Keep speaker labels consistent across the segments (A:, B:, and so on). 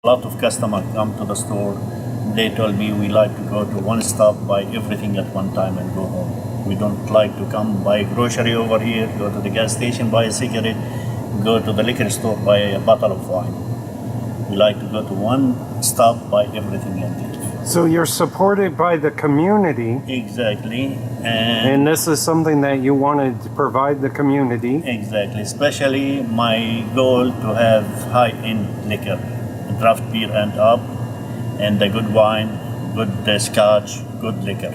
A: A lot of customers come to the store. They told me we like to go to one stop, buy everything at one time and go home. We don't like to come buy grocery over here, go to the gas station, buy a cigarette, go to the liquor store, buy a bottle of wine. We like to go to one stop, buy everything and leave.
B: So you're supported by the community.
A: Exactly.
B: And this is something that you wanted to provide the community.
A: Exactly. Especially my goal to have high-end liquor, draft beer and up, and a good wine, good scotch, good liquor.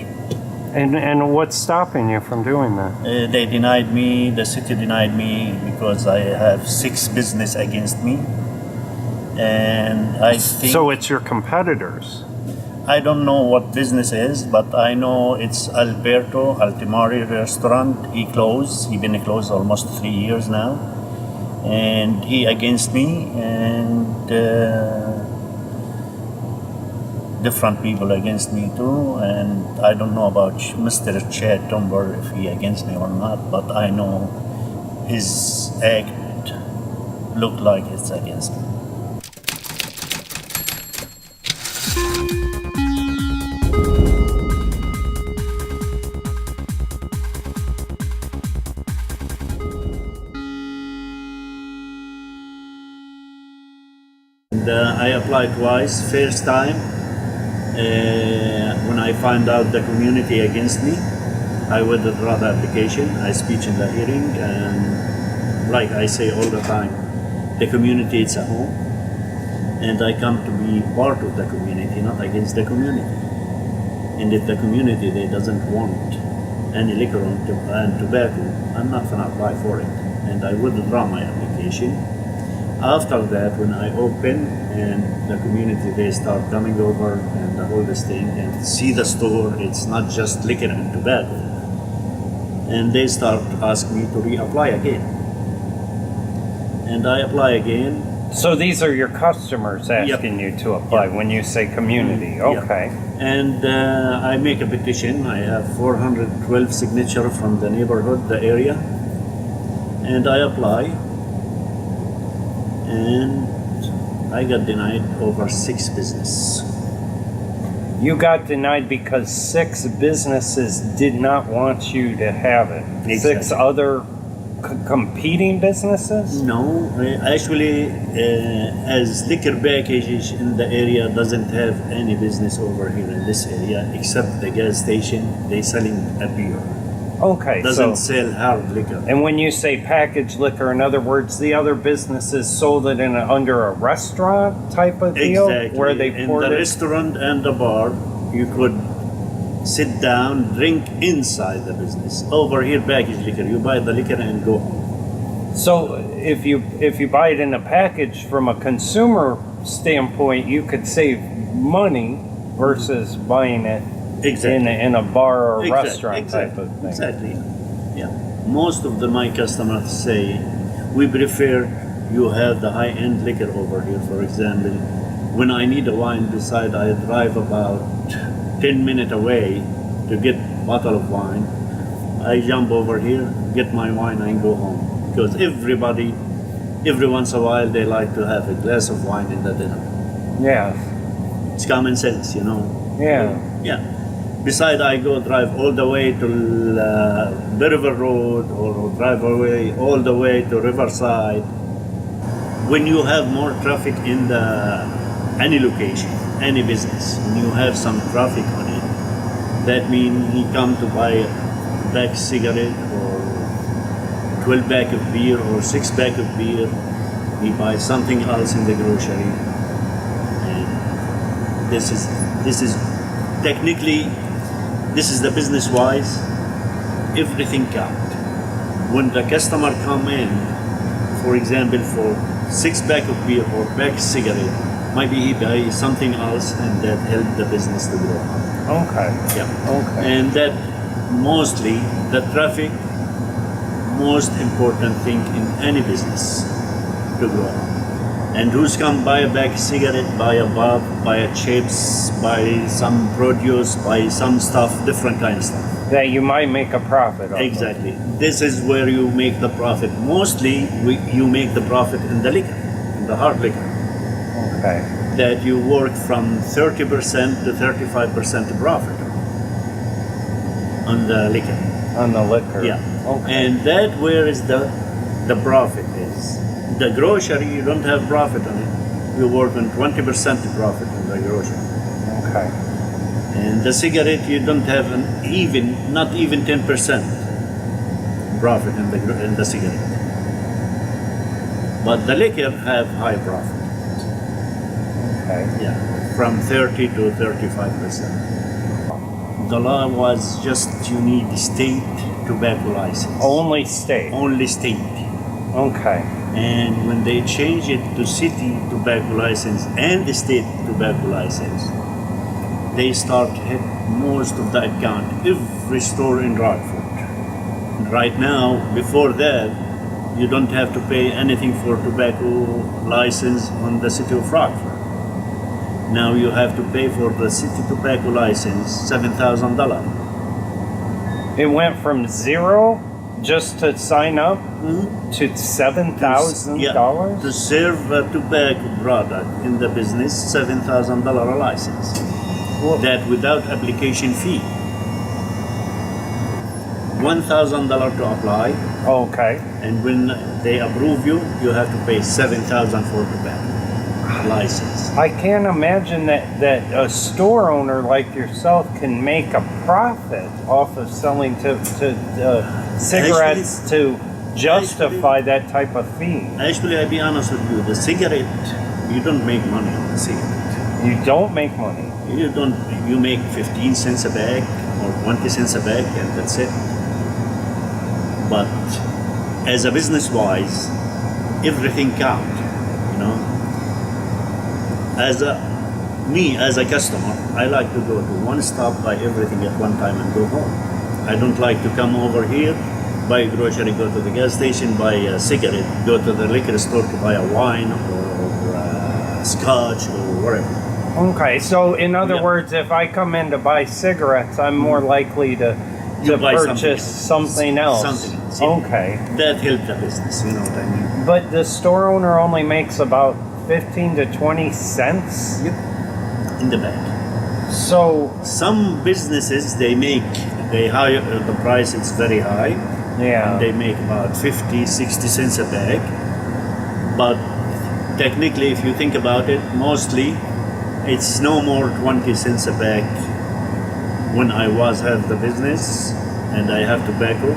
B: And what's stopping you from doing that?
A: They denied me, the city denied me because I have 6 business against me. And I think...
B: So it's your competitors?
A: I don't know what business is, but I know it's Alberto Altimari restaurant. He closed. He been closed almost 3 years now. And he against me, and different people against me too. And I don't know about Mr. Chad Tumber if he against me or not, but I know his act looked like it's against me. I applied twice. First time, when I find out the community against me, I withdraw the application. I speak in the hearing, and like I say all the time, the community is a home, and I come to be part of the community, not against the community. And if the community they doesn't want any liquor and tobacco, I'm not gonna apply for it, and I withdraw my application. After that, when I open and the community, they start coming over and the whole this thing and see the store, it's not just liquor and tobacco. And they start asking me to reapply again. And I apply again.
B: So these are your customers asking you to apply when you say community, okay.
A: And I make a petition. I have 412 signatures from the neighborhood, the area. And I apply. And I got denied over 6 business.
B: You got denied because 6 businesses did not want you to have it.
A: Exactly.
B: 6 other competing businesses?
A: No, actually, as liquor packages in the area doesn't have any business over here in this area except the gas station. They selling a beer.
B: Okay,
A: doesn't sell hard liquor.
B: And when you say packaged liquor, in other words, the other businesses sold it under a restaurant type of deal?
A: Exactly.
B: Where they poured
A: in the
B: it?
A: restaurant and the bar, you could sit down, drink inside the business. Over here, packaged liquor, you buy the liquor and go home.
B: So if you buy it in a package from a consumer standpoint, you could save money versus buying it in a bar or restaurant type of thing.
A: Exactly. Yeah. Most of my customers say we prefer you have the high-end liquor over here. For example, when I need a wine beside, I drive about 10 minutes away to get a bottle of wine. I jump over here, get my wine, and go home. Because everybody, every once in a while, they like to have a glass of wine in the dinner.
B: Yeah.
A: It's common sense, you know.
B: Yeah.
A: Yeah. Besides, I go drive all the way to River Road or drive away all the way to Riverside. When you have more traffic in any location, any business, when you have some traffic on it, that means he come to buy a pack cigarette or 12 pack of beer or 6 pack of beer. He buys something else in the grocery. And this is technically, this is the business wise, everything count. When the customer come in, for example, for 6 pack of beer or pack cigarette, maybe he buy something else and that help the business to grow.
B: Okay.
A: Yeah.
B: Okay.
A: And that mostly the traffic, most important thing in any business to grow. And who's come buy a pack cigarette, buy a bob, buy a chips, buy some produce, buy some stuff, different kind of stuff.
B: That you might make a profit on.
A: Exactly. This is where you make the profit. Mostly, you make the profit in the liquor, in the hard liquor.
B: Okay.
A: that you work from 30% to 35% profit on the liquor.
B: On the liquor.
A: Yeah.
B: Okay.
A: And that where is the profit is. The grocery, you don't have profit on it. You work on 20% profit on the grocery.
B: Okay.
A: And the cigarette, you don't have not even 10% profit in the cigarette. But the liquor have high profit.
B: Okay.
A: Yeah, from 30 to 35%. The law was just you need state tobacco license.
B: Only state.
A: Only state.
B: Okay.
A: And when they change it to city tobacco license and the state tobacco license, they start hit most of the account, every store in Rockford. Right now, before that, you don't have to pay anything for tobacco license on the city of Rockford. Now you have to pay for the city tobacco license $7,000.
B: It went from zero just to sign up to $7,000?
A: Yeah, to serve a tobacco product in the business, $7,000 license.
B: Well,
A: That without application fee. $1,000 to apply,
B: okay.
A: and when they approve you, you have to pay $7,000 for tobacco license.
B: I can't imagine that a store owner like yourself can make a profit off of selling to cigarettes to justify that type of fee.
A: Actually, I'll be honest with you, the cigarette, you don't make money on the cigarette.
B: You don't make money.
A: You make 15 cents a bag or 20 cents a bag, and that's it. But as a business wise, everything counts, you know. As a customer, I like to go to one stop, buy everything at one time and go home. I don't like to come over here, buy grocery, go to the gas station, buy a cigarette, go to the liquor store to buy a wine or scotch or whatever.
B: Okay, so in other words, if I come in to buy cigarettes, I'm more likely to
A: buy
B: purchase something else.
A: Something else. Yeah.
B: Okay.
A: That helped the business, you know what I mean?
B: But the store owner only makes about 15 to 20 cents?
A: Yep. In the bag.
B: So,
A: Some businesses, they hire the price, it's very high.
B: yeah.
A: And they make about 50, 60 cents a bag. But technically, if you think about it, mostly it's no more 20 cents a bag. When I have the business and I have tobacco,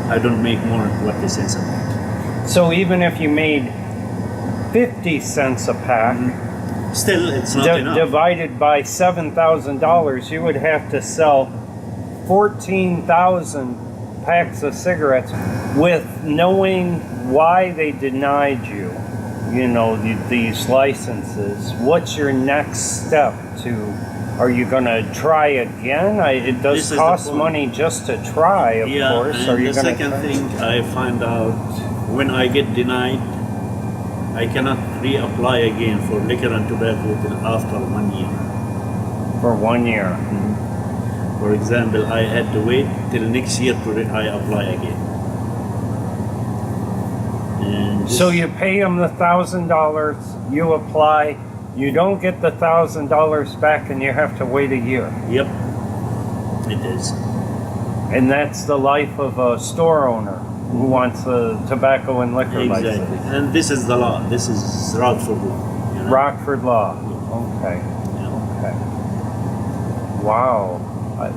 A: I don't make more than 20 cents a bag.
B: So even if you made 50 cents a pack,
A: Still, it's not enough.
B: divided by $7,000, you would have to sell 14,000 packs of cigarettes with knowing why they denied you, these licenses. What's your next step are you going to try again? It does cost money just to try, of course.
A: And
B: Are you
A: the
B: going
A: second thing I find out, when I get denied, I cannot reapply again for liquor and tobacco till after 1 year.
B: For 1 year?
A: For example, I had to wait till next year to I apply again. And
B: So you pay them the $1,000, you apply, you don't get the $1,000 back, and you have to wait a year.
A: Yep, it is.
B: And that's the life of a store owner who wants a tobacco and liquor
A: Exactly.
B: license.
A: And this is the law. This is Rockford law.
B: Rockford law. Okay.
A: Yeah.
B: Okay. Wow.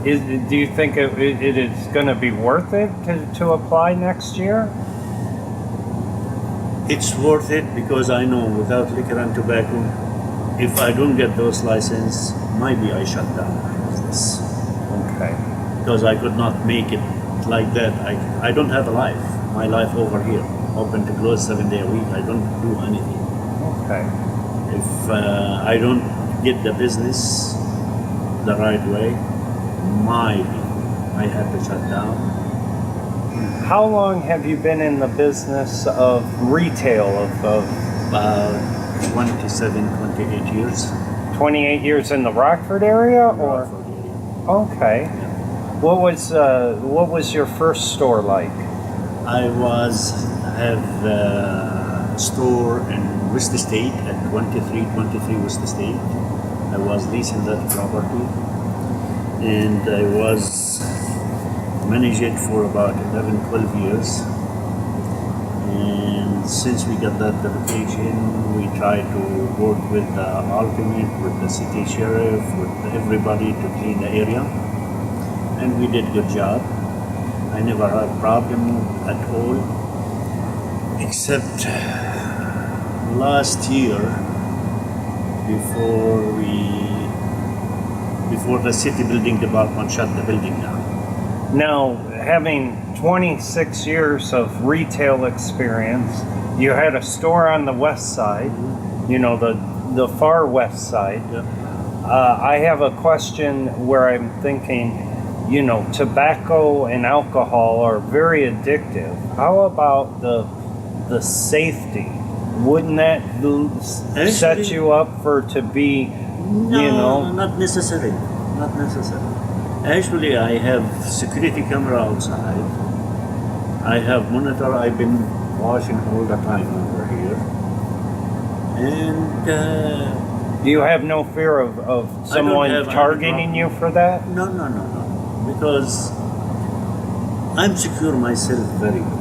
B: Do you think it is going to be worth it to apply next year?
A: It's worth it because I know without liquor and tobacco, if I don't get those license, maybe I shut down my business.
B: Okay.
A: Because I could not make it like that. I don't have a life. My life over here, open to close 7 days a week. I don't do anything.
B: Okay.
A: If I don't get the business the right way, maybe I have to shut down.
B: How long have you been in the business of retail of
A: About 27, 28 years.
B: 28 years in the Rockford area, or?
A: Rockford area.
B: Okay.
A: Yeah.
B: What was your first store like?
A: I have a store in West State at 2323 West State. I was leasing that property, and I was managed it for about 11, 12 years. And since we got that dedication, we tried to work with the ultimate, with the city sheriff, with everybody to clean the area. And we did a good job. I never had a problem at all, except last year, before the city building department shut the building down.
B: Now, having 26 years of retail experience, you had a store on the west side, the far west side.
A: Yeah.
B: I have a question where I'm thinking, tobacco and alcohol are very addictive. How about the safety? Wouldn't that set you up to be,
A: No, not necessarily. Not necessarily. Actually, I have security camera outside. I have monitor. I've been watching all the time over here. And
B: you have no fear of someone targeting you for that?
A: No. Because I'm secure myself very well.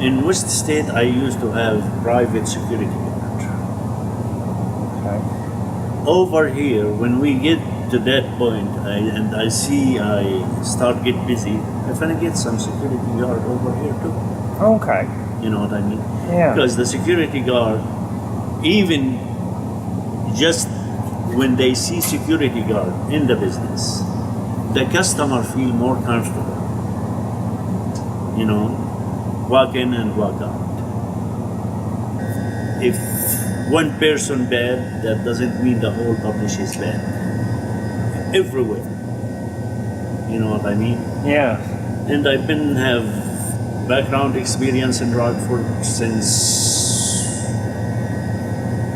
A: In West State, I used to have private security guard.
B: Okay.
A: Over here, when we get to that point, I start get busy, I'm gonna get some security guard over here too.
B: Okay.
A: You know what I mean?
B: Yeah.
A: Because the security guard, even just when they see security guard in the business, the customer feel more comfortable. Walk in and walk out. If one person bad, that doesn't mean the whole publish is bad. Everywhere. You know what I mean?
B: Yeah.
A: And I've have background experience in Rockford since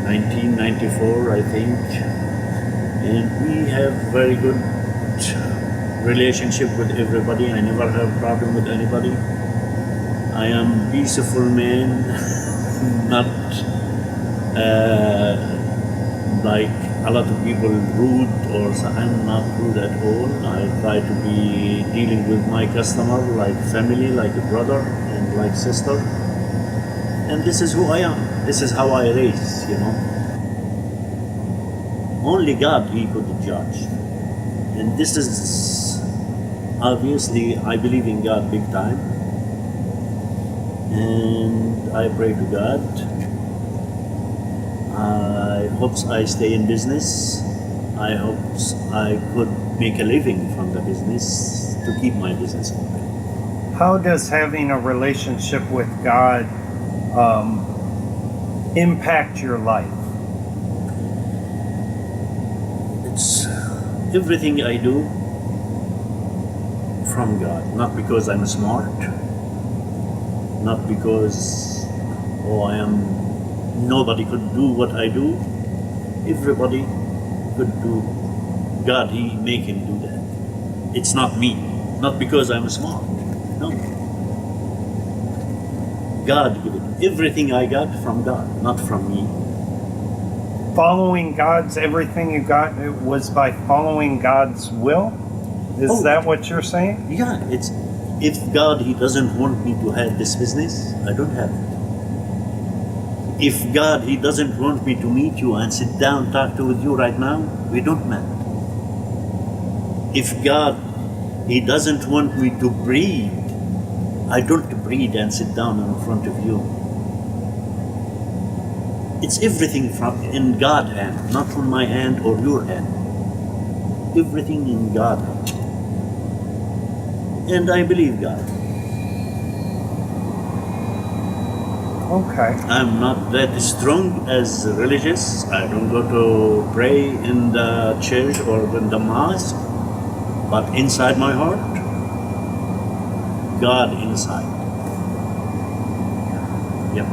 A: 1994, I think. And we have very good relationship with everybody. I never have problem with anybody. I am peaceful man, not like a lot of people rude, or I'm not rude at all. I try to be dealing with my customer like family, like a brother and like sister. And this is who I am. This is how I raise, Only God, He could judge. And this is, obviously, I believe in God big time. And I pray to God. I hope I stay in business. I hope I could make a living from the business to keep my business open.
B: How does having a relationship with God impact your life?
A: It's everything I do from God, not because I'm smart, not because nobody could do what I do. Everybody could do. God, He make him do that. It's not me, not because I'm smart. No. God give it. Everything I got from God, not from me.
B: Following everything you got, it was by following God's will? Is that what you're saying?
A: Yeah, it's if God, He doesn't want me to have this business, I don't have it. If God, He doesn't want me to meet you and sit down, talk with you right now, we don't meet. If God, He doesn't want me to breathe, I don't breathe and sit down in front of you. It's everything in God's hand, not on my hand or your hand. Everything in God's hand. And I believe God.
B: Okay.
A: I'm not that strong as religious. I don't go to pray in the church or in the mosque. But inside my heart, God inside. Yep.